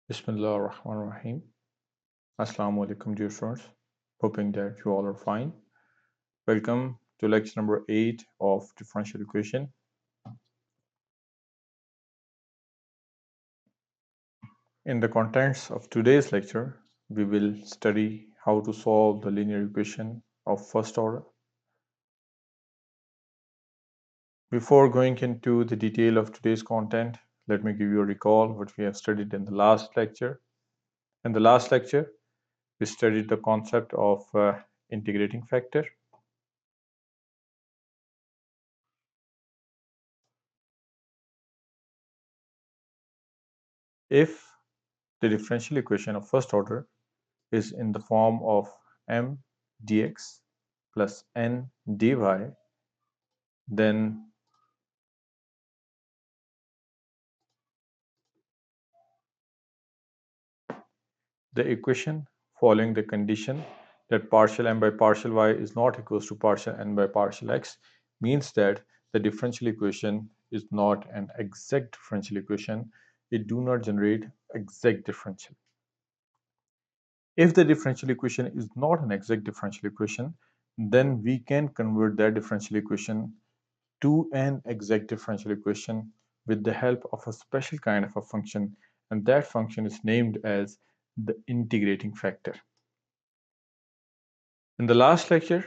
Bismillahirrahmanirrahim. Assalamu alaikum, dear students. Hoping that you all are fine. Welcome to lecture number 8 of differential equation. In the contents of today's lecture, we will study how to solve the linear equation of first order. Before going into the detail of today's content, let me give you a recall what we have studied in the last lecture. In the last lecture, we studied the concept of integrating factor. If the differential equation of first order is in the form of m dx plus n dy, then the equation following the condition that partial m by partial y is not equals to partial n by partial x means that the differential equation is not an exact differential equation. It do not generate exact differential. If the differential equation is not an exact differential equation, then we can convert that differential equation to an exact differential equation with the help of a special kind of a function, and that function is named as the integrating factor. In the last lecture,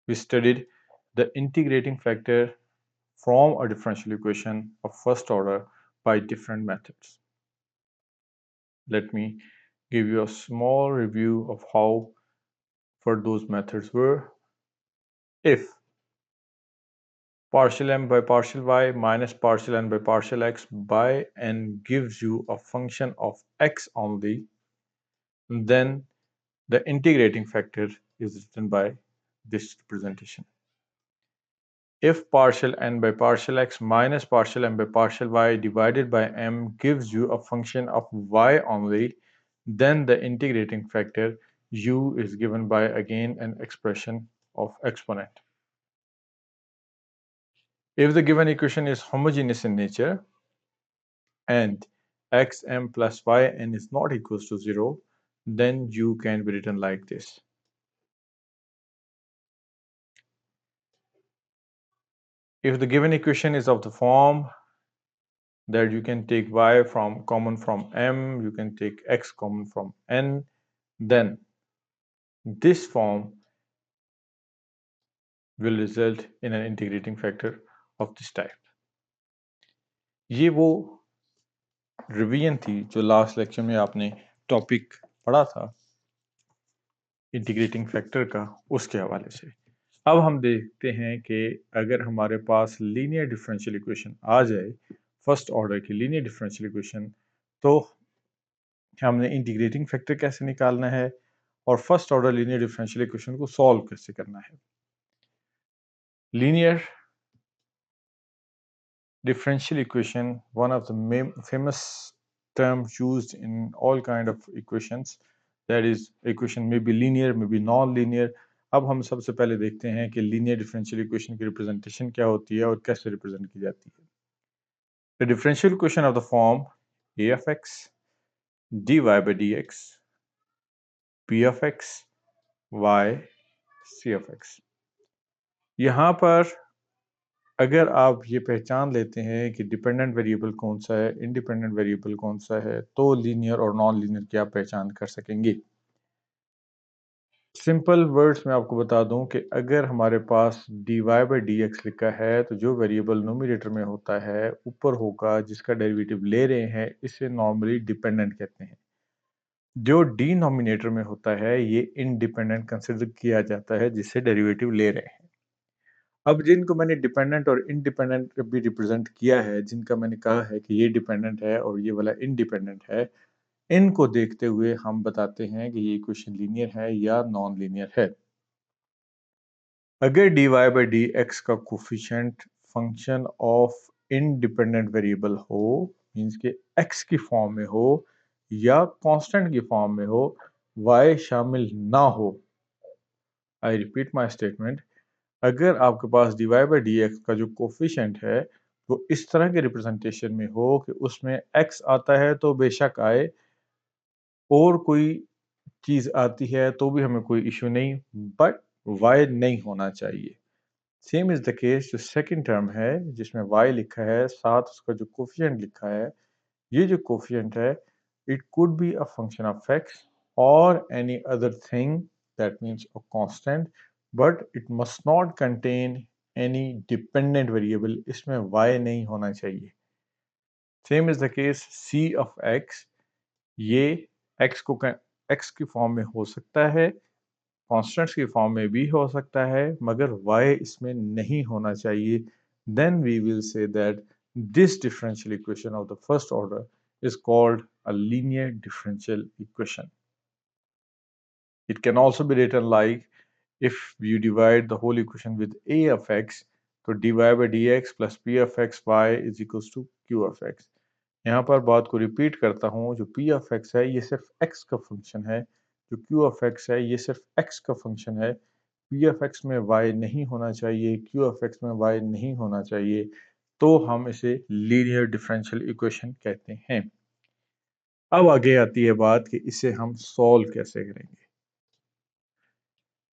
we studied the integrating factor from a differential equation of first order by different methods. Let me give you a small review of how for those methods were. If partial m by partial y minus partial n by partial x by n gives you a function of x only, then the integrating factor is written by this representation. If partial n by partial x minus partial n by partial y divided by m gives you a function of y only, then the integrating factor u is given by again an expression of exponent. If the given equation is homogeneous in nature and xm plus yn is not equals to 0, then u can be written like this. If the given equation is of the form that you can take y from common from m, you can take x common from n, then this form will result in an integrating factor of this type. ये वो revision थी जो last lecture में आपने topic पढ़ा था integrating factor का, उसके हवाले से। अब हम देखते हैं कि अगर हमारे पास लीनियर डिफरेंशियल इक्वेशन आ जाए, फर्स्ट ऑर्डर की लीनियर डिफरेंशियल इक्वेशन, तो हमने इंटीग्रेटिंग फैक्टर कैसे निकालना है और first order linear differential equation को सॉल्व कैसे करना है। Linear differential equation, one of the famous terms used in all kind of equations, that is equation may be linear, may be non-linear. अब हम सबसे पहले देखते हैं कि लीनियर डिफरेंशियल इक्वेशन की रिप्रेजेंटेशन क्या होती है और कैसे रिप्रेजेंट की जाती है। The differential equation of the form a of x dy by dx p of x y c of x। यहाँ पर अगर आप ये पहचान लेते हैं कि डिपेंडेंट वेरिएबल कौन सा है, इंडिपेंडेंट वेरिएबल कौन सा है, तो लीनियर और नॉन लीनियर की आप पहचान कर सकेंगे। सिंपल वर्ड्स में आपको बता दूं कि अगर हमारे पास dy by dx लिखा है, तो जो वेरिएबल नोमिनेटर में होता है ऊपर होगा, जिसका डेरिवेटिव ले रहे हैं, इसे नॉर्मली डिपेंडेंट कहते हैं। जो डिनोमिनेटर में होता है ये इंडिपेंडेंट कंसिडर किया जाता है, जिससे डेरिवेटिव ले रहे हैं। अब जिनको मैंने डिपेंडेंट और इंडिपेंडेंट भी रिप्रेजेंट किया है, जिनका मैंने कहा है कि ये डिपेंडेंट है और ये वाला इंडिपेंडेंट है, इनको देखते हुए हम बताते हैं कि ये इक्वेशन लीनियर है या नॉन लीनियर है। अगर dy by dx का coefficient function of independent variable हो, मींस के x की फॉर्म में हो या कांस्टेंट की फॉर्म में हो, y शामिल ना हो, आई रिपीट माय स्टेटमेंट, अगर आपके पास dy by dx का जो कोफिशिएंट है वो इस तरह के रिप्रेजेंटेशन में हो कि उसमें x आता है तो बेशक आए, और कोई चीज आती है तो भी हमें कोई इश्यू नहीं, बट y नहीं होना चाहिए। सेम इज द केस जो सेकंड टर्म है जिसमें y लिखा है, साथ उसका जो कोफिशिएंट लिखा है, ये जो कोफिशिएंट है it could be a function of x or any other thing, that means a constant, but it must not contain any dependent variable, इसमें y नहीं होना चाहिए। Same is the case c of x, ये x को x की form में हो सकता है, कॉन्स्टेंट्स की फॉर्म में भी हो सकता है, मगर y इसमें नहीं होना चाहिए। Then we will say that this differential equation of the first order is called a linear differential equation. It can also be written like, if you divide the whole equation with a of x, तो dy by dx plus p of x y is equals to q of x। यहाँ पर बात को repeat करता हूँ, जो p of x है ये सिर्फ x का फंक्शन है, जो q of x है ये सिर्फ x का फंक्शन है। p of x में y नहीं होना चाहिए, q of x में y नहीं होना चाहिए, तो हम इसे लीनियर डिफरेंशियल इक्वेशन कहते हैं। अब आगे आती है बात कि इसे हम सॉल्व कैसे करेंगे।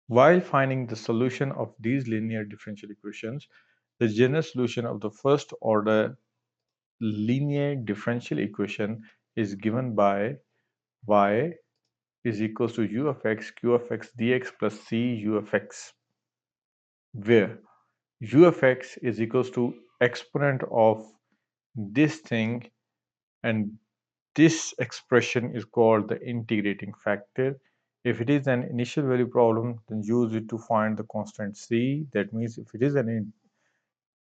While finding the solution of these linear differential equations, the general solution of the first order linear differential equation is given by y is equals to u of x q of x dx plus c u of x, where u of x is equals to exponent of this thing, and this expression is called the integrating factor. If it is an initial value problem, then use it to find the constant c. That means if it is an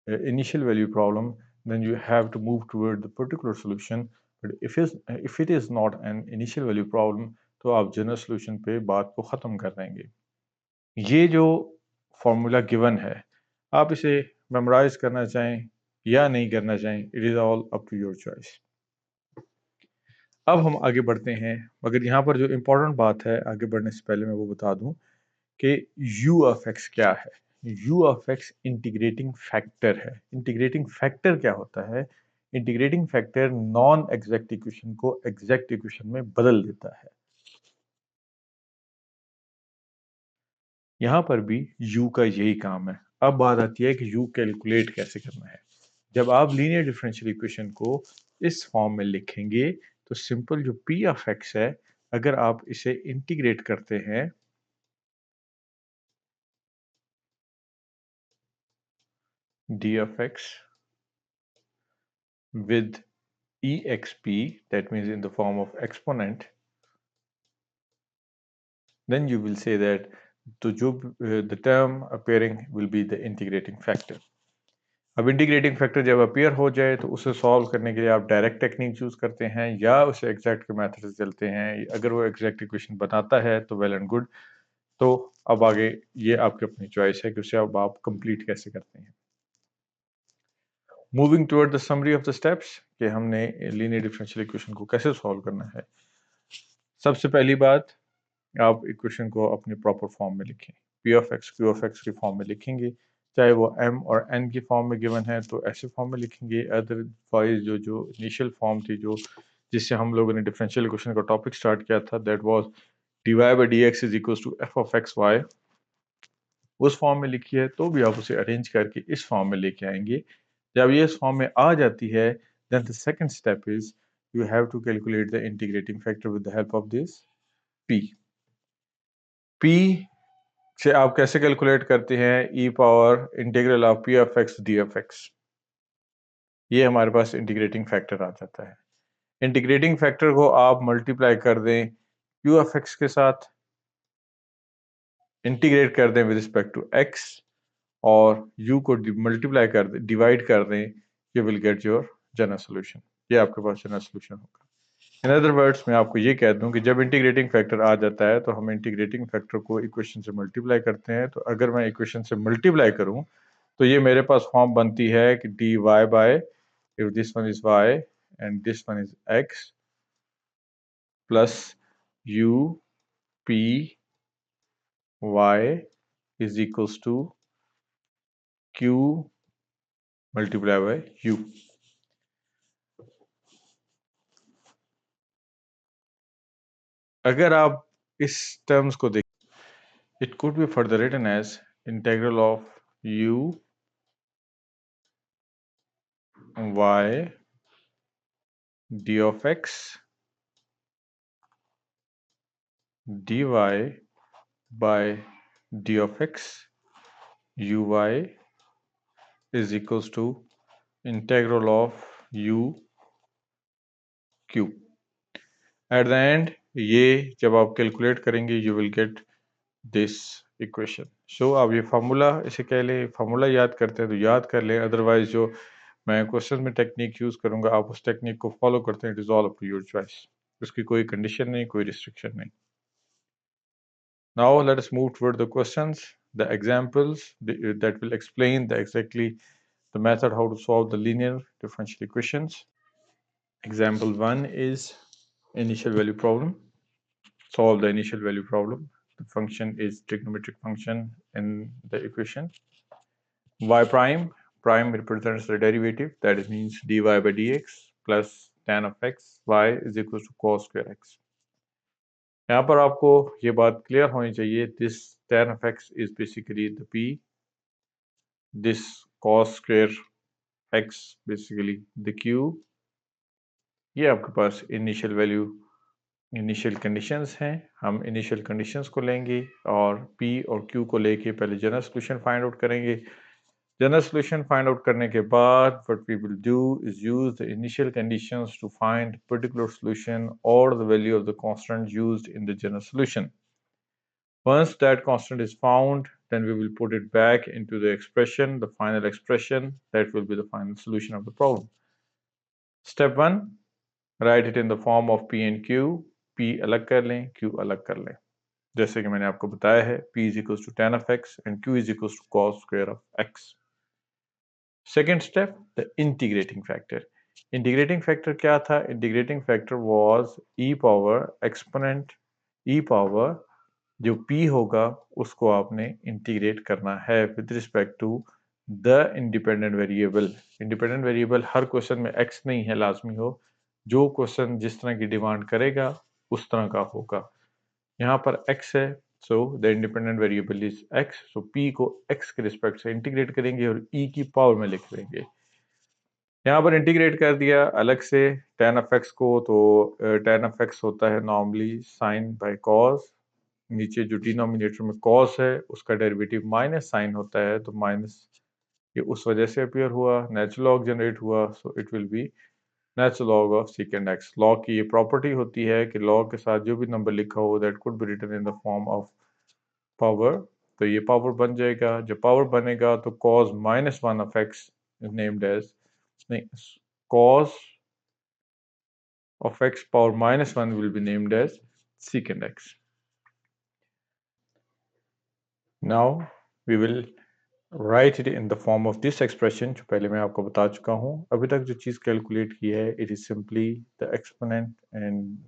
initial value problem, then you have to move toward the particular solution. But if it is not an initial value problem, तो आप general solution पे बात को ख़त्म कर देंगे। ये जो फॉर्मूला गिवन है, आप इसे मेमोराइज करना चाहें या नहीं करना चाहें, it is all up to your choice. अब हम आगे बढ़ते हैं, मगर यहाँ पर जो इम्पोर्टेंट बात है आगे बढ़ने से पहले मैं वो बता दूं कि u ऑफ x क्या है। u of x integrating factor है। इंटीग्रेटिंग फैक्टर क्या होता है? Integrating factor non exact equation को एग्जैक्ट इक्वेशन में बदल देता है। यहाँ पर भी u का यही काम है। अब बात आती है कि u कैलकुलेट कैसे करना है। जब आप लीनियर डिफरेंशियल इक्वेशन को इस फॉर्म में लिखेंगे तो सिंपल जो p ऑफ x है, अगर आप इसे इंटीग्रेट करते हैं d of x with exp, that means in the form of exponent, then you will say that the term appearing will be the integrating factor. अब इंटीग्रेटिंग फैक्टर जब appear हो जाए तो उसे सॉल्व करने के लिए आप डायरेक्ट टेक्निक चूज करते हैं या उसे एग्जैक्ट के मेथड से चलते हैं। अगर वो एग्जैक्ट इक्वेशन बताता है तो वेल एंड गुड, तो अब आगे ये आपकी अपनी चॉइस है कि उसे अब आप कंप्लीट कैसे करते हैं। Moving toward the summary of the steps कि हमने लीनियर डिफरेंशियल इक्वेशन को कैसे सॉल्व करना है। सबसे पहली बात, आप इक्वेशन को अपनी प्रॉपर फॉर्म में लिखें। p of x q of x की फॉर्म में लिखेंगे, चाहे वो m और n की फॉर्म में गिवन है तो ऐसे फॉर्म में लिखेंगे। अदरवाइज जो इनिशियल फॉर्म थी, जो जिससे हम लोगों ने डिफरेंशियल इक्वेशन का टॉपिक स्टार्ट किया था, that was dy by dx is equals to f of x y, उस फॉर्म में लिखी है तो भी आप उसे अरेंज करके इस फॉर्म में लेके आएंगे। जब ये इस फॉर्म में आ जाती है, then the second step is you have to calculate the integrating factor with the help of this p। p से आप कैसे कैलकुलेट करते हैं? E power integral of p of x d of x, ये हमारे पास इंटीग्रेटिंग फैक्टर आ जाता है। इंटीग्रेटिंग फैक्टर को आप मल्टीप्लाई कर दें क्यू ऑफ एक्स के साथ, इंटीग्रेट कर दें विद रिस्पेक्ट टू एक्स, और u को मल्टीप्लाई कर दें, डिवाइड कर दें, you will get your general solution. ये आपके पास जनरल सोल्यूशन होगा। इन अदर वर्ड्स मैं आपको ये कह दूं कि जब इंटीग्रेटिंग फैक्टर आ जाता है तो हम इंटीग्रेटिंग फैक्टर को इक्वेशन से मल्टीप्लाई करते हैं। तो अगर मैं इक्वेशन से मल्टीप्लाई करूं तो ये मेरे पास फॉर्म बनती है कि dy by, if this one is y and this one is x, plus u p y is equals to q multiply by u। अगर आप इस टर्म्स को देख, it could be further written as integral of u y d of x dy by d of x uy is equals to integral of u q. At the end ये जब आप calculate करेंगे you will get this equation. So आप ये formula इसे कह लें, formula याद करते हैं तो याद कर लें, अदरवाइज जो मैं क्वेश्चन में टेक्निक यूज करूंगा आप उस टेक्निक को फॉलो करते हैं. It is all up to your choice. उसकी कोई कंडीशन नहीं, कोई रिस्ट्रिक्शन नहीं. Now let us move toward the questions, the examples that will explain exactly the method how to solve the linear differential equations. Example 1 is initial value problem. Solve the initial value problem. The function is trigonometric function in the equation. Y prime represents the derivative, that is means dy by dx plus tan of x y is equals to cos square x. यहाँ पर आपको ये बात clear होनी चाहिए, this tan of x is basically the p, this cos square x basically the q. ये आपके पास initial value, initial conditions हैं. हम इनिशियल कंडीशंस को लेंगे और p और q को लेके पहले जनरल सॉल्यूशन फाइंड आउट करेंगे. जनरल सॉल्यूशन फाइंड आउट करने के बाद what we will do is use the initial conditions to find particular solution or the value of the constant used in the general solution. Once that constant is found, then we will put it back into the expression, the final expression that will be the final solution of the problem. Step 1, write it in the form of p and q. p अलग कर लें, q अलग कर लें. जैसे कि मैंने आपको बताया है, p is equals to tan of x and q is equals to cos square of x. Second step, the integrating factor. Integrating factor क्या था? Integrating factor was e power exponent e power जो p होगा उसको आपने integrate करना है with respect to the independent variable. Independent variable her question में x नहीं है लाजमी हो, जो क्वेश्चन जिस तरह की डिमांड करेगा उस तरह का होगा. यहाँ पर x है, so the independent variable is x, so p को x के रिस्पेक्ट से इंटीग्रेट करेंगे और e की पावर में लिख देंगे. यहाँ पर इंटीग्रेट कर दिया अलग से tan ऑफ x को, तो tan ऑफ x होता है नॉर्मली साइन बाय कॉस. नीचे जो डिनोमिनेटर में कॉस है उसका डेरिवेटिव माइनस साइन होता है, तो माइनस ये उस वजह से अपीयर हुआ, नेचुरल लॉग जनरेट हुआ, so it will be natural log of second x. Log की ये प्रॉपर्टी होती है कि लॉग के साथ जो भी नंबर लिखा हो that could be written in the form of power. तो ये पावर बन जाएगा. जब पावर बनेगा तो cos minus one of x is named as, नहीं, cos of x power minus 1 will be named as secant x. Now we will write it in the form of this expression जो पहले मैं आपको बता चुका हूँ. अभी तक जो चीज़ कैलकुलेट की है it is simply the exponent and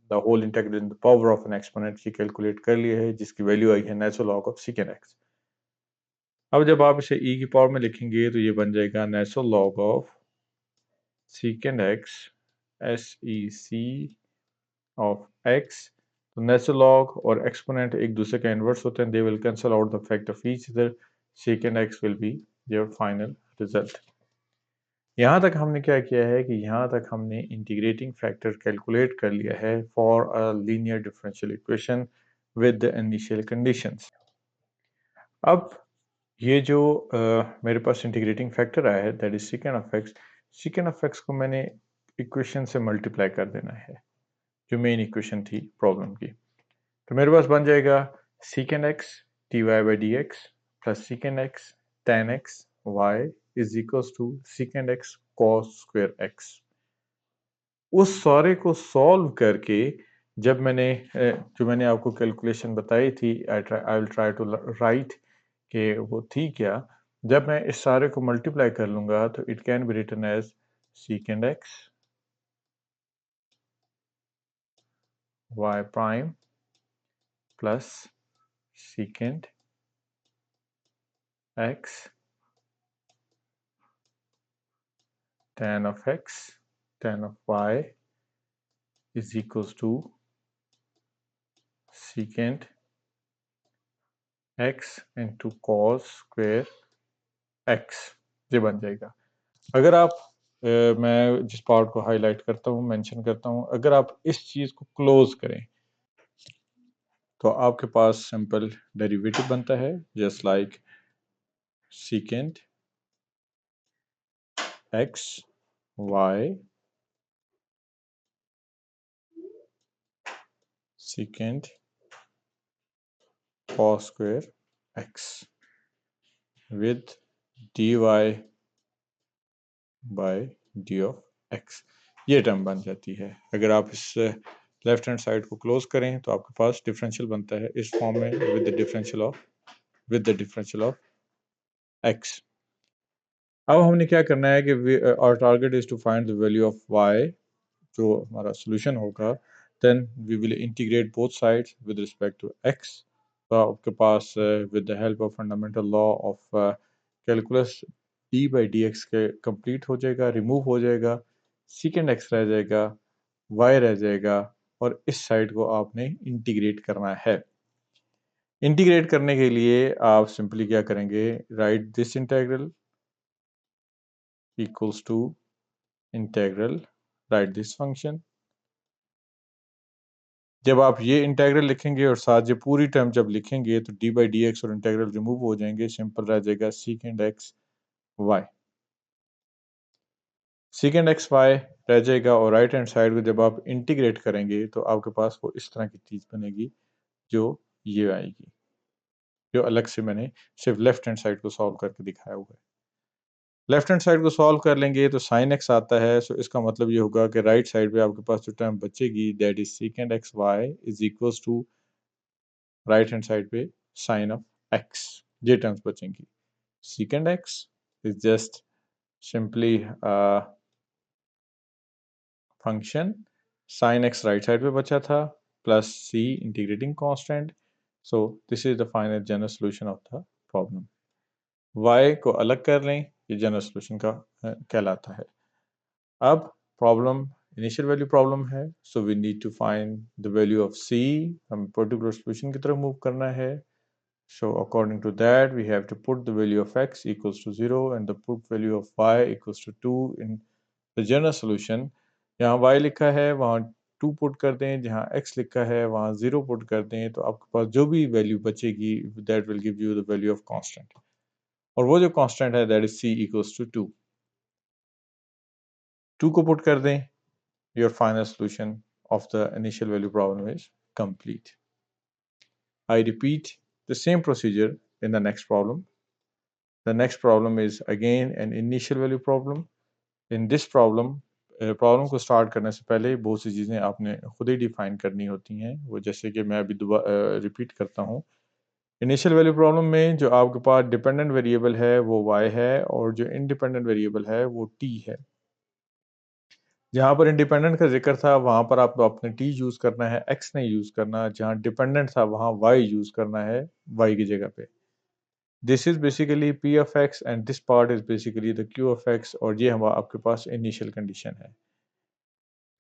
the whole integral in the power of an exponent की कैलकुलेट कर ली है जिसकी वैल्यू आई है natural log of secant x. अब जब आप इसे e की पावर में लिखेंगे तो ये बन जाएगा natural log of secant x sec of x. तो नेचुरल लॉग और एक्सपोनेंट एक दूसरे का इन्वर्स होते हैं. They will cancel out the fact of each other. Second x will be there final result. यहाँ तक हमने क्या किया है कि यहाँ तक हमने इंटीग्रेटिंग फैक्टर कैलकुलेट कर लिया है for a linear differential equation with the initial conditions. अब ये जो मेरे पास इंटीग्रेटिंग फैक्टर आया है that is second of x. Second of x को मैंने इक्वेशन से मल्टीप्लाई कर देना है जो मेन इक्वेशन थी प्रॉब्लम की. तो मेरे पास बन जाएगा secant x dy by dx plus secant x tan x y is equals to secant x cos square x. उस सारे को सॉल्व करके जब मैंने जो मैंने आपको कैलकुलेशन बताई थी I will try to write कि वो थी क्या. जब मैं इस सारे को मल्टीप्लाई कर लूंगा तो it can be written as secant x y prime plus secant x tan of x tan of y is equals to secant x into cos square x, ये बन जाएगा। अगर आप मैं जिस पार्ट को हाईलाइट करता हूँ, मेंशन करता हूँ, अगर आप इस चीज को क्लोज करें तो आपके पास सिंपल डेरिवेटिव बनता है, just like secant x y secant cos square x with dy by d of x, ये टर्म बन जाती है। अगर आप इस लेफ्ट हैंड साइड को क्लोज करें तो आपके पास डिफरेंशियल बनता है इस फॉर्म में, with the differential of x। अब हमने क्या करना है कि our target is to find the value of y, जो हमारा solution होगा, then we will integrate both sides with respect to x। तो आपके पास with the help of fundamental law of calculus d by dx के complete हो जाएगा, remove हो जाएगा, secant x रह जाएगा, y रह जाएगा, और इस साइड को आपने इंटीग्रेट करना है। इंटीग्रेट करने के लिए आप सिंपली क्या करेंगे, right this integral equals to integral right this function. जब आप ये इंटेग्रल लिखेंगे और साथ ये पूरी टर्म जब लिखेंगे तो डी बाई डी एक्स और इंटेग्रल रिमूव हो जाएंगे, सिंपल रह जाएगा secant x y. Secant x y रह जाएगा और राइट हैंड साइड को जब आप इंटीग्रेट करेंगे तो आपके पास वो इस तरह की चीज बनेगी जो ये आएगी, जो अलग से मैंने सिर्फ लेफ्ट हैंड साइड को सॉल्व करके दिखाया हुआ है। लेफ्ट हैंड साइड को सॉल्व कर लेंगे तो साइन एक्स आता है, सो इसका मतलब ये होगा कि राइट साइड पे आपके पास जो टर्म बचेगी that is secant x y is equals to right hand side पे साइन ऑफ एक्स, ये टर्म्स बचेंगी। Secant x is just simply function, sine x right side पे बचा था, plus C integrating constant, so this is the final general solution of the problem. y को अलग कर लें, ये जनरल सॉल्यूशन का कहलाता है। अब प्रॉब्लम इनिशियल वैल्यू प्रॉब्लम है, so we need to find the value of c, हम पर्टिकुलर सॉल्यूशन की तरफ मूव करना है। So according to that, we have to put the value of x equals to 0 and the put value of y equals to 2 in the general solution। यहाँ y लिखा है वहाँ 2 put कर दें, जहाँ x लिखा है वहाँ 0 पुट कर दें, तो आपके पास जो भी वैल्यू बचेगी that will give you the value of constant, और वो जो कांस्टेंट है that is c equals to 2। 2 को पुट कर दें, your final solution of the initial value problem is complete. I repeat the same procedure in the next problem. The next problem is again an initial value problem. In this problem, problem को start करने से पहले बहुत सी चीज़ें आपने खुद ही define करनी होती हैं, वो जैसे कि मैं अभी दोबारा रिपीट करता हूँ। इनिशियल वैल्यू प्रॉब्लम में जो आपके पास डिपेंडेंट वेरिएबल है वो y है, और जो इंडिपेंडेंट वेरिएबल है वो t है। जहाँ पर इंडिपेंडेंट का जिक्र था वहाँ पर आपको अपने t यूज करना है, x नहीं यूज करना। जहाँ डिपेंडेंट था वहाँ y यूज करना है, y की जगह पे। This is basically p of x and this part is basically the q of x, और ये हमारा आपके पास इनिशियल कंडीशन है।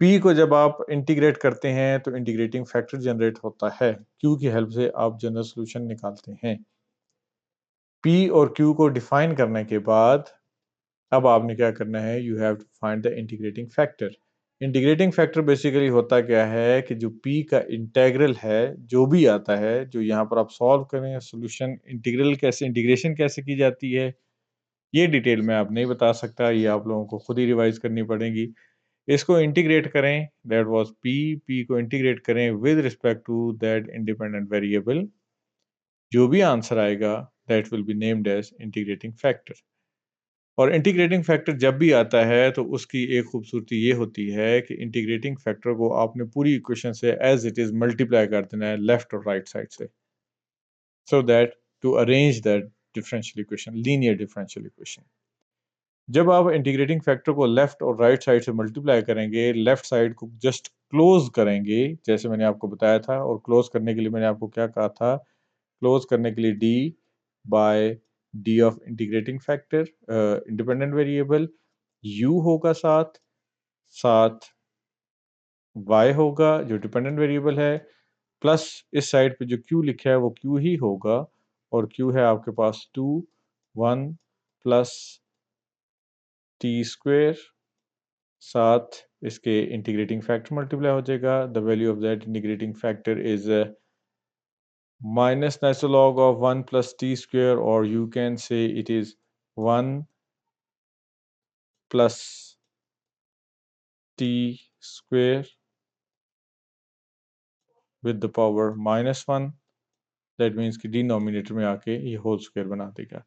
p को जब आप इंटीग्रेट करते हैं तो इंटीग्रेटिंग फैक्टर जनरेट होता है, q की हेल्प से आप जनरल सोल्यूशन निकालते हैं। p और q को डिफाइन करने के बाद अब आपने क्या करना है, you have to find the integrating factor. Integrating factor basically होता क्या है कि जो p का इंटेग्रल है, जो भी आता है, जो यहाँ पर आप सॉल्व करें सॉल्यूशन, इंटीग्रल कैसे, इंटीग्रेशन कैसे की जाती है, ये डिटेल में आप नहीं बता सकता, ये आप लोगों को खुद ही रिवाइज करनी पड़ेगी। इसको इंटीग्रेट करें, दैट वाज p को इंटीग्रेट करें with respect to that independent variable, जो भी आंसर आएगा that will be named as integrating factor. और इंटीग्रेटिंग फैक्टर जब भी आता है तो उसकी एक खूबसूरती ये होती है कि इंटीग्रेटिंग फैक्टर को आपने पूरी इक्वेशन से एज इट इज मल्टीप्लाई कर देना है लेफ्ट और राइट साइड से, so that to arrange that differential equation, linear differential equation. जब आप इंटीग्रेटिंग फैक्टर को लेफ्ट और राइट साइड से मल्टीप्लाई करेंगे, लेफ्ट साइड को जस्ट क्लोज करेंगे जैसे मैंने आपको बताया था, और क्लोज करने के लिए मैंने आपको क्या कहा था, क्लोज करने के लिए d by d of integrating factor independent variable, u होगा साथ y होगा जो डिपेंडेंट वेरिएबल है, प्लस इस साइड पे जो q लिखा है वो q ही होगा, और q है आपके पास 2 1 प्लस टी स्क्वेयर, साथ इसके इंटीग्रेटिंग फैक्टर मल्टीप्लाई हो जाएगा। The value of that integrating factor is minus natural log of 1 plus t square, or you can say it is 1 plus t square with the power minus 1। that means कि denominator में आके ये whole square बना देगा।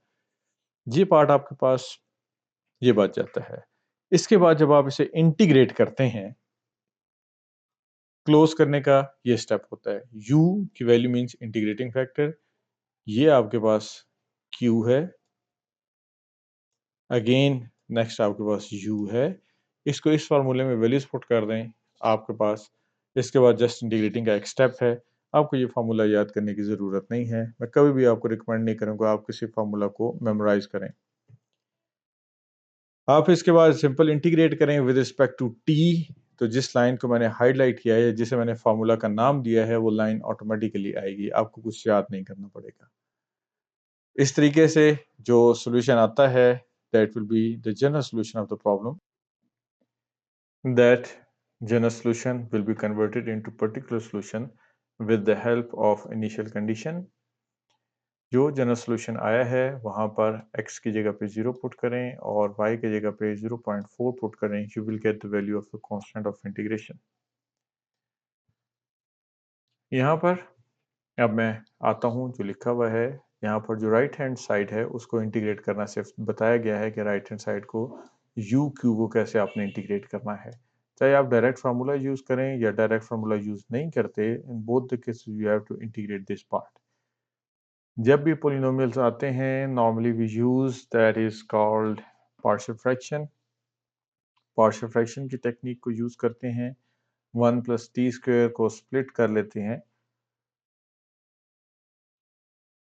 ये part आपके पास ये बच जाता है। इसके बाद जब आप इसे इंटीग्रेट करते हैं, क्लोज करने का ये स्टेप होता है। u की वैल्यू मींस इंटीग्रेटिंग फैक्टर, ये आपके पास q है, अगेन नेक्स्ट आपके पास u है। इसको इस फार्मूले में वैल्यूज पुट कर दें आपके पास। इसके बाद जस्ट इंटीग्रेटिंग का एक स्टेप है। आपको ये फार्मूला याद करने की ज़रूरत नहीं है। मैं कभी भी आपको रिकमेंड नहीं करूँगा आप किसी फार्मूला को मेमोराइज करें। आप इसके बाद सिंपल इंटीग्रेट करें विद रिस्पेक्ट टू t। तो जिस लाइन को मैंने हाईलाइट किया है, जिसे मैंने फार्मूला का नाम दिया है, वो लाइन ऑटोमेटिकली आएगी, आपको कुछ याद नहीं करना पड़ेगा। इस तरीके से जो सोल्यूशन आता है, that will be the general solution of the problem. That general solution will be converted into particular solution with the help of initial condition। जो जनरल सोल्यूशन आया है वहाँ पर x की जगह पे 0 पुट करें और y की जगह पे 0.4 पुट करें। You will get the value of the constant of integration. यहाँ पर अब मैं आता हूँ, जो लिखा हुआ है यहाँ पर, जो राइट हैंड साइड है उसको इंटीग्रेट करना सिर्फ बताया गया है कि राइट हैंड साइड को u q को कैसे आपने इंटीग्रेट करना है। चाहे आप डायरेक्ट फार्मूला यूज करें या डायरेक्ट फार्मूला यूज नहीं करते, in both the cases you have to integrate this part. जब भी पोलिनोमियल्स आते हैं, normally we use that is called partial fraction. Partial fraction की टेक्निक को यूज करते हैं। 1 प्लस टी स्क्वायर को स्प्लिट कर लेते हैं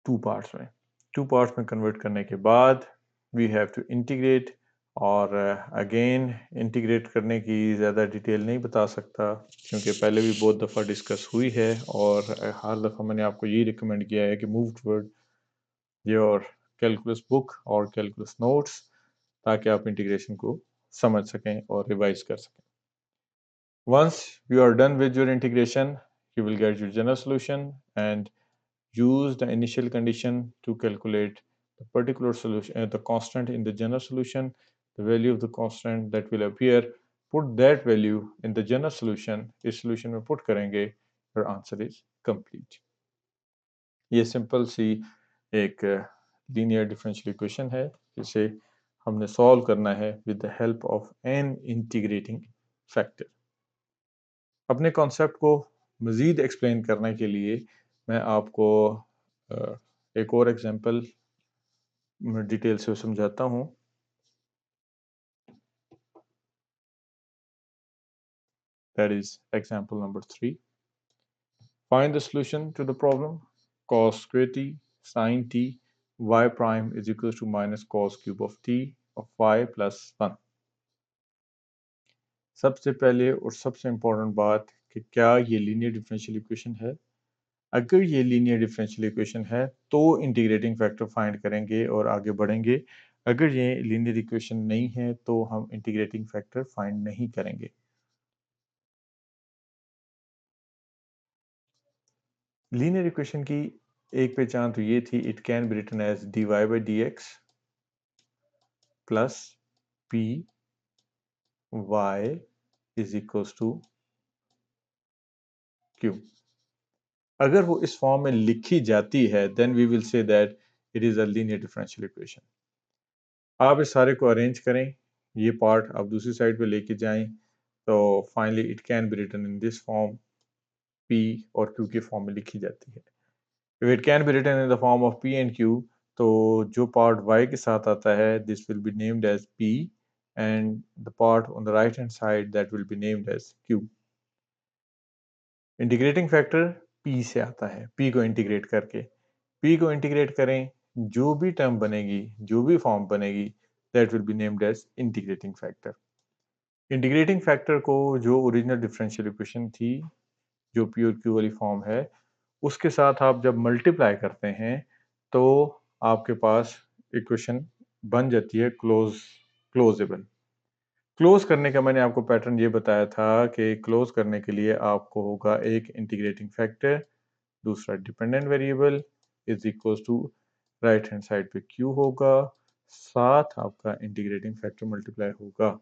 टू पार्ट्स में। टू पार्ट्स में कन्वर्ट करने के बाद वी हैव टू इंटीग्रेट। और अगेन इंटीग्रेट करने की ज़्यादा डिटेल नहीं बता सकता, क्योंकि पहले भी बहुत दफ़ा डिस्कस हुई है, और हर दफ़ा मैंने आपको यही रिकमेंड किया है कि move toward your calculus book और कैलकुलस नोट्स, ताकि आप इंटीग्रेशन को समझ सकें और रिवाइज कर सकें। Once you are done with your integration, you will get your general solution and use the initial condition to calculate the particular solution, the constant in the general solution, the value of the constant that will appear, put that value in the general solution। इस solution में put करेंगे, your answer is complete। ये simple सी एक linear differential equation है, जिसे हमने solve करना है with the help of an integrating factor. अपने कॉन्सेप्ट को मज़ीद एक्सप्लेन करने के लिए मैं आपको एक और एग्जांपल डिटेल से समझाता हूँ। That is example number 3। Find the solution to the problem cos square t sin t y prime is equals to minus cos cube of t of y plus 1। सबसे पहले और सबसे इम्पोर्टेंट बात कि क्या ये लीनियर डिफरेंशियल इक्वेशन है। अगर ये लीनियर डिफरेंशियल इक्वेशन है तो इंटीग्रेटिंग फैक्टर फाइंड करेंगे और आगे बढ़ेंगे। अगर ये लीनियर इक्वेशन नहीं है तो हम इंटीग्रेटिंग फैक्टर फाइंड नहीं करेंगे। लीनियर इक्वेशन की एक पहचान तो ये थी, it can be written as dy by dx plus p y is equals to q. अगर वो इस फॉर्म में लिखी जाती है then we will say that it is a linear differential equation. आप इस सारे को अरेंज करें, ये पार्ट आप दूसरी साइड पे लेके जाएं, तो finally it can be written in this form, p और q की फॉर्म में लिखी जाती है। If it can be written in the form of p and q, तो जो पार्ट y के साथ आता है this will be named as p and the part on the right hand side that will be named as q। Integrating factor p से आता है, p को इंटीग्रेट करके। p को इंटीग्रेट करें, जो भी टर्म बनेगी, जो भी फॉर्म बनेगी, that will be named as integrating factor. Integrating factor को जो ओरिजिनल डिफरेंशियल इक्वेशन थी, जो पी और क्यू वाली फॉर्म है, उसके साथ आप जब मल्टीप्लाई करते हैं तो आपके पास इक्वेशन बन जाती है क्लोजेबल। क्लोज करने का मैंने आपको पैटर्न ये बताया था कि क्लोज करने के लिए आपको होगा एक इंटीग्रेटिंग फैक्टर, दूसरा dependent variable is equal to right hand side पे क्यू होगा, साथ आपका इंटीग्रेटिंग फैक्टर मल्टीप्लाई होगा।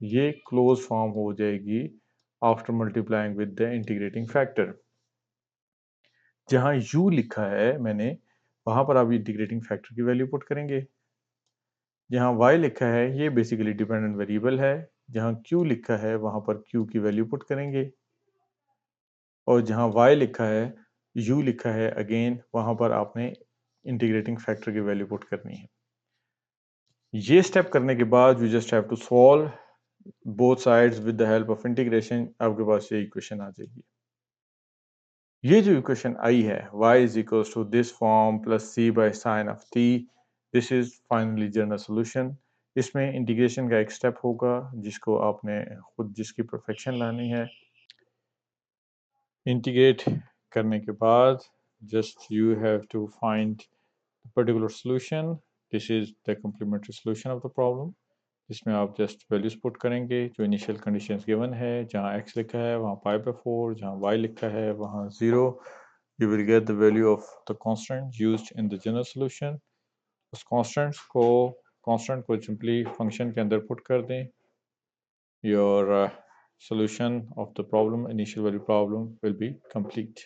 ये क्लोज फॉर्म हो जाएगी after multiplying with the integrating factor. जहां u लिखा है मैंने, वहां पर आप इंटीग्रेटिंग फैक्टर की वैल्यू पुट करेंगे। जहां y लिखा है ये बेसिकली डिपेंडेंट वेरिएबल है, जहां q लिखा है वहां पर q की वैल्यू पुट करेंगे। और जहां y लिखा है, u लिखा है अगेन, वहां पर आपने इंटीग्रेटिंग फैक्टर की वैल्यू पुट करनी है। ये स्टेप करने के बाद you just have to solve both sides with the help of integration. आपके पास ये इक्वेशन आ जाएगी। ये जो इक्वेशन आई है y is equal to this form plus c by sine of t, this is finally general solution. इसमें integration का एक स्टेप होगा जिसको आपने खुद जिसकी परफेक्शन लानी है। इंटीग्रेट करने के बाद just you have to find particular solution. This is the complementary solution of the problem. इसमें आप जस्ट वैल्यूज पुट करेंगे जो इनिशियल कंडीशंस गिवन है। जहाँ x लिखा है वहाँ π/4, जहाँ y लिखा है वहाँ 0। You will get the value of the constant used in the general solution. उस constant को simply function के अंदर put कर दें। Your solution of the problem, initial value problem, will be complete.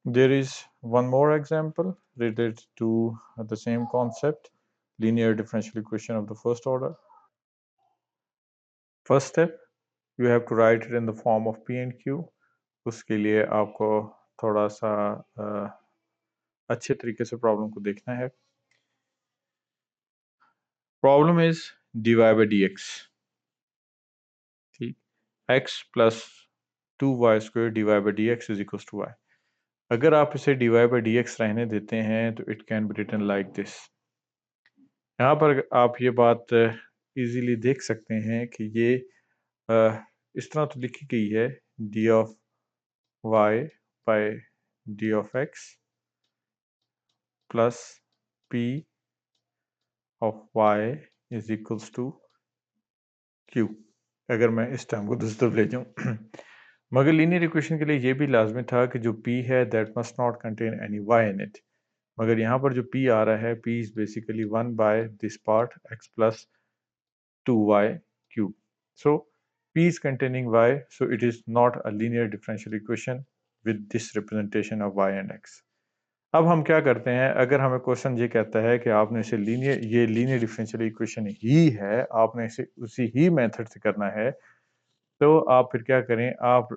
There is one more example related to the same concept, linear differential equation of the first order. First step, you have to write it in the form of P and Q. उसके लिए आपको थोड़ा सा अच्छे तरीके से problem को देखना है। Problem is dy by dx, ठीक, x plus 2y square dy by dx is equal to y। अगर आप इसे dy by dx रहने देते हैं तो it can be written like this. यहाँ पर आप ये बात इजीली देख सकते हैं कि ये इस तरह तो लिखी गई है d of y by d of x plus p of y is equals to q, अगर मैं इस टर्म को दूसरी तरफ ले जाऊं। मगर लीनियर इक्वेशन के लिए ये भी लाजमी था कि जो p है that must not contain any y in it. मगर यहाँ पर जो p आ रहा है, p is basically 1 by this part x plus 2y cube. So p is containing y, so it is not a linear differential equation with this representation of y and x. अब हम क्या करते हैं, अगर हमें क्वेश्चन ये कहता है कि आपने इसे लीनियर डिफरेंशियल इक्वेशन ही है, आपने इसे उसी ही मेथड से करना है, तो आप फिर क्या करें, आप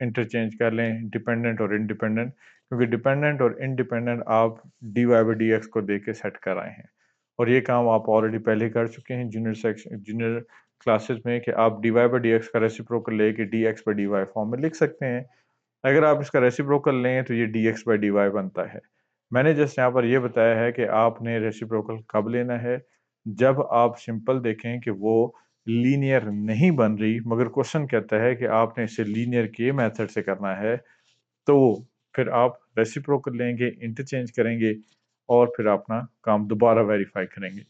इंटरचेंज कर लें डिपेंडेंट और इंडिपेंडेंट, क्योंकि डिपेंडेंट और इंडिपेंडेंट आप d y by d x को दे के सेट कर आए हैं। और ये काम आप ऑलरेडी पहले कर चुके हैं जूनियर क्लासेस में, कि आप d y by d x का रेसिप्रोकल लेके d x by d y form में लिख सकते हैं। अगर आप इसका रेसिप्रोकल लें तो ये d x by d y बनता है। मैंने जस्ट यहाँ पर यह बताया है कि आपने रेसिप्रोकल कब लेना है, जब आप सिंपल देखें कि वो लीनियर नहीं बन रही, मगर क्वेश्चन कहता है कि आपने इसे लीनियर के मेथड से करना है, तो फिर आप रेसिप्रोकल लेंगे, इंटरचेंज करेंगे और फिर अपना काम दोबारा वेरीफाई करेंगे।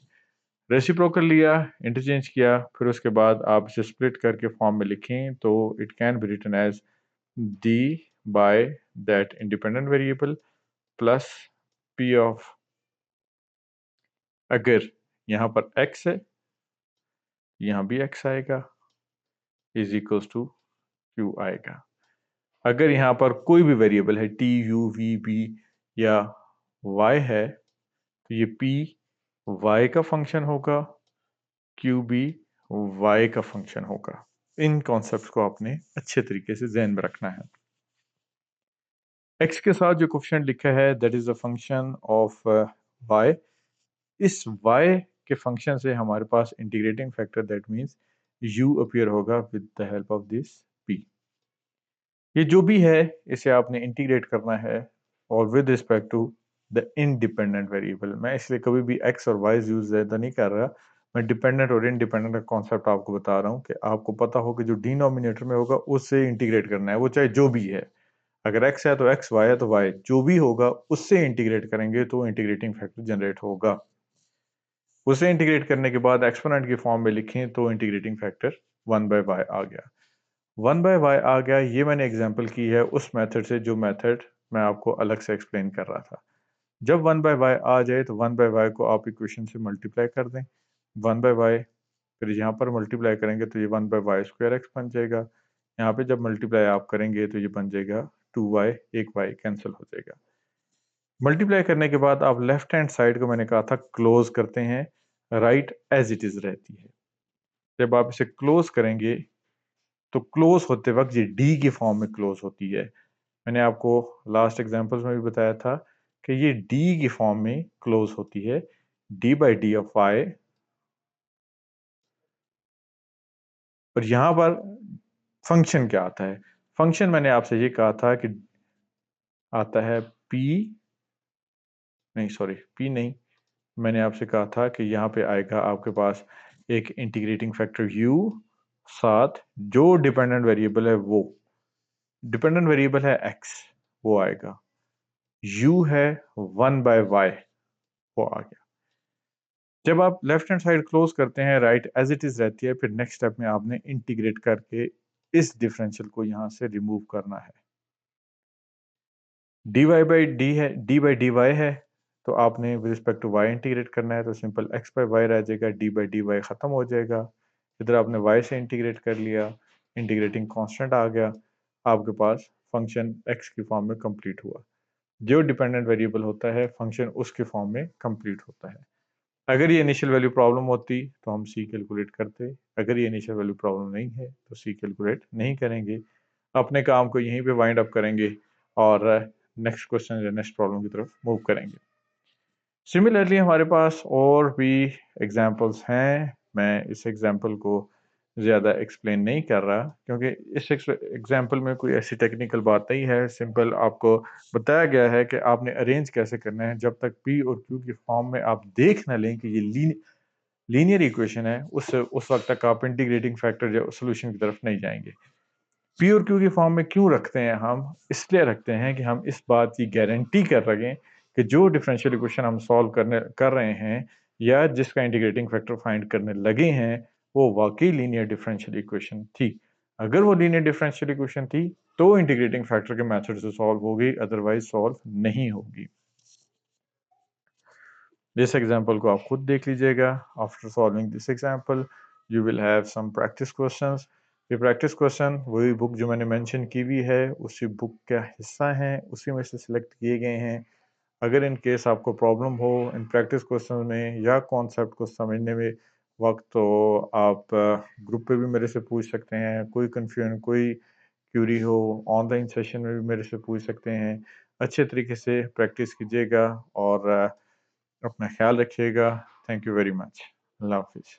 रेसिप्रोकल लिया, इंटरचेंज किया, फिर उसके बाद आप इसे स्प्लिट करके फॉर्म में लिखें, तो it can be written as d by that independent variable plus p of, अगर यहाँ पर x है यहाँ भी x आएगा, इज इक्वल्स टू q आएगा। अगर यहाँ पर कोई भी वेरिएबल है t u v b या y है, तो ये p y का फंक्शन होगा, q भी y का फंक्शन होगा। इन कॉन्सेप्ट्स को आपने अच्छे तरीके से ज़हन में रखना है। x के साथ जो कोफिशिएंट लिखा है that is a function of y। इस y के फंक्शन से हमारे पास integrating factor that means u appear होगा with the help of this p। ये जो भी है इसे आपने इंटीग्रेट करना है और with respect to the independent variable. मैं इसलिए कभी भी x और y यूज ज़्यादा नहीं कर रहा, मैं डिपेंडेंट और इंडिपेंडेंट का कॉन्सेप्ट आपको बता रहा हूँ कि आपको पता हो कि जो डिनोमिनेटर में होगा उससे इंटीग्रेट करना है, वो चाहे जो भी है। अगर x है तो x, y है तो y, जो भी होगा उससे इंटीग्रेट करेंगे तो इंटीग्रेटिंग फैक्टर जनरेट होगा। उसे इंटीग्रेट करने के बाद एक्सपोनेंट की फॉर्म में लिखें तो इंटीग्रेटिंग फैक्टर 1/y आ गया। 1/y आ गया, ये मैंने एग्जांपल की है उस मेथड से जो मेथड मैं आपको अलग से एक्सप्लेन कर रहा था। जब 1/y आ जाए तो 1/y को आप इक्वेशन से मल्टीप्लाई कर दें। 1/y फिर यहाँ पर मल्टीप्लाई करेंगे तो ये 1/y² x बन जाएगा। यहाँ पे जब मल्टीप्लाई आप करेंगे तो ये बन जाएगा 2y, एक y कैंसिल हो जाएगा। मल्टीप्लाई करने के बाद आप लेफ्ट हैंड साइड को मैंने कहा था क्लोज करते हैं, राइट एज इट इज रहती है। जब आप इसे क्लोज करेंगे तो क्लोज होते वक्त ये डी की फॉर्म में क्लोज होती है। मैंने आपको लास्ट एग्जांपल्स में भी बताया था कि ये डी की फॉर्म में क्लोज होती है, d by d of y. और यहां पर फंक्शन क्या आता है? फंक्शन मैंने आपसे ये कहा था कि आता है पी, नहीं सॉरी पी नहीं, मैंने आपसे कहा था कि यहाँ पे आएगा आपके पास एक इंटीग्रेटिंग फैक्टर u, साथ जो डिपेंडेंट वेरिएबल है वो डिपेंडेंट वेरिएबल है x, वो आएगा। u है 1/y, वो आ गया। जब आप लेफ्ट हैंड साइड क्लोज करते हैं, राइट एज इट इज रहती है, फिर नेक्स्ट स्टेप में आपने इंटीग्रेट करके इस डिफरेंशियल को यहां से रिमूव करना है। dy बाई डी है, डी बाई डी वाई है, तो आपने with respect to y integrate करना है, तो सिंपल x बाई वाई रह जाएगा, डी बाई डी वाई खत्म हो जाएगा। इधर आपने y से इंटीग्रेट कर लिया, इंटीग्रेटिंग कांस्टेंट आ गया, आपके पास फंक्शन x की फॉर्म में कंप्लीट हुआ। जो डिपेंडेंट वेरिएबल होता है फंक्शन उसके फॉर्म में कंप्लीट होता है। अगर ये इनिशियल वैल्यू प्रॉब्लम होती तो हम c कैलकुलेट करते, अगर ये इनिशियल वैल्यू प्रॉब्लम नहीं है तो c कैलकुलेट नहीं करेंगे, अपने काम को यहीं पे वाइंड अप करेंगे और नेक्स्ट क्वेश्चन या नेक्स्ट प्रॉब्लम की तरफ मूव करेंगे। सिमिलरली हमारे पास और भी एग्जांपल्स हैं, मैं इस एग्जांपल को ज़्यादा एक्सप्लेन नहीं कर रहा क्योंकि इस एग्जांपल में कोई ऐसी टेक्निकल बात नहीं है, सिंपल आपको बताया गया है कि आपने अरेंज कैसे करना है। जब तक p और q की फॉर्म में आप देख ना लें कि ये लीनियर इक्वेशन है, उस वक्त तक आप इंटीग्रेटिंग फैक्टर या सोल्यूशन की तरफ नहीं जाएंगे। पी और क्यू की फॉर्म में क्यों रखते हैं हम? इसलिए रखते हैं कि हम इस बात की गारंटी कर रखें कि जो डिफरेंशियल इक्वेशन हम सॉल्व कर रहे हैं या जिसका इंटीग्रेटिंग फैक्टर फाइंड करने लगे हैं वो वाकई लीनियर डिफरेंशियल इक्वेशन थी। अगर वो लीनियर डिफरेंशियल इक्वेशन थी तो इंटीग्रेटिंग फैक्टर के मेथड से सॉल्व होगी, अदरवाइज सॉल्व नहीं होगी। इस एग्जाम्पल को आप खुद देख लीजिएगा। After solving this example you will have some practice questions. ये प्रैक्टिस क्वेश्चन वही बुक जो मैंने मेंशन की हुई है उसी बुक का हिस्सा हैं, उसी में से सिलेक्ट किए गए हैं। अगर इन केस आपको प्रॉब्लम हो इन प्रैक्टिस क्वेश्चन में या कॉन्सेप्ट को समझने में वक्त, तो आप ग्रुप पे भी मेरे से पूछ सकते हैं। कोई कन्फ्यूजन कोई क्यूरी हो ऑनलाइन सेशन में भी मेरे से पूछ सकते हैं। अच्छे तरीके से प्रैक्टिस कीजिएगा और अपना ख्याल रखिएगा। Thank you very much. अल्लाह हाफिज़।